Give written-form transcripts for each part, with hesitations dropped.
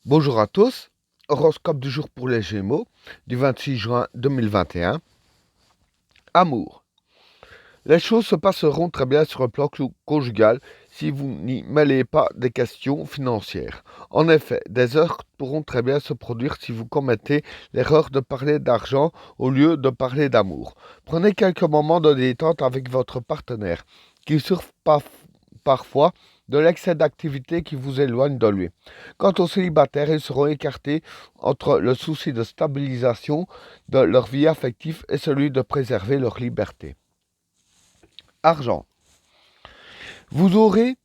Bonjour à tous, horoscope du jour pour les Gémeaux du 26 juin 2021. Amour. Les choses se passeront très bien sur le plan conjugal si vous n'y mêlez pas des questions financières. En effet, des heurts pourront très bien se produire si vous commettez l'erreur de parler d'argent au lieu de parler d'amour. Prenez quelques moments de détente avec votre partenaire, qui souffre parfois de l'excès d'activité qui vous éloigne de lui. Quant aux célibataires, ils seront écartés entre le souci de stabilisation de leur vie affective et celui de préserver leur liberté. Argent. Vous aurez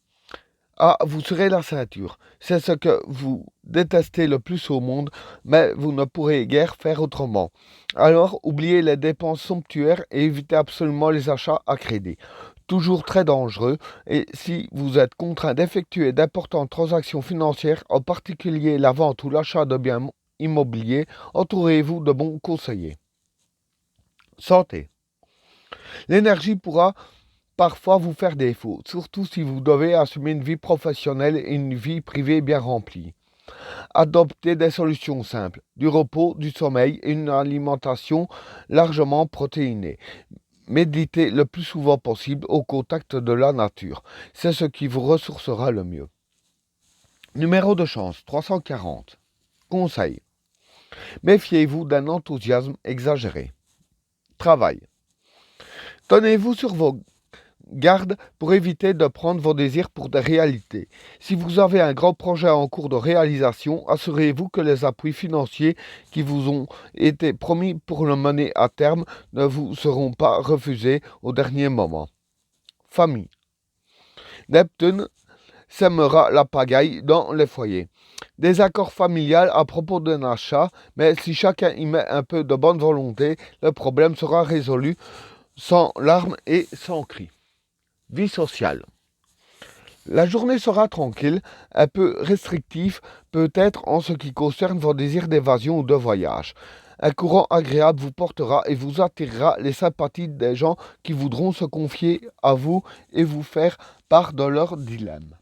à vous serrer la ceinture. C'est ce que vous détestez le plus au monde, mais vous ne pourrez guère faire autrement. Alors, oubliez les dépenses somptuaires et évitez absolument les achats à crédit. Toujours très dangereux, et si vous êtes contraint d'effectuer d'importantes transactions financières, en particulier la vente ou l'achat de biens immobiliers, entourez-vous de bons conseillers. Santé. L'énergie pourra parfois vous faire défaut, surtout si vous devez assumer une vie professionnelle et une vie privée bien remplie. Adoptez des solutions simples, du repos, du sommeil et une alimentation largement protéinée. Méditez le plus souvent possible au contact de la nature. C'est ce qui vous ressourcera le mieux. Numéro de chance 340. Conseil. Méfiez-vous d'un enthousiasme exagéré. Travail. Tenez-vous sur vos garde pour éviter de prendre vos désirs pour des réalités. Si vous avez un grand projet en cours de réalisation, assurez-vous que les appuis financiers qui vous ont été promis pour le mener à terme ne vous seront pas refusés au dernier moment. Famille. Neptune sèmera la pagaille dans les foyers. Désaccord familial à propos d'un achat, mais si chacun y met un peu de bonne volonté, le problème sera résolu sans larmes et sans cris. Vie sociale. La journée sera tranquille, un peu restrictive peut-être en ce qui concerne vos désirs d'évasion ou de voyage. Un courant agréable vous portera et vous attirera les sympathies des gens qui voudront se confier à vous et vous faire part de leurs dilemmes.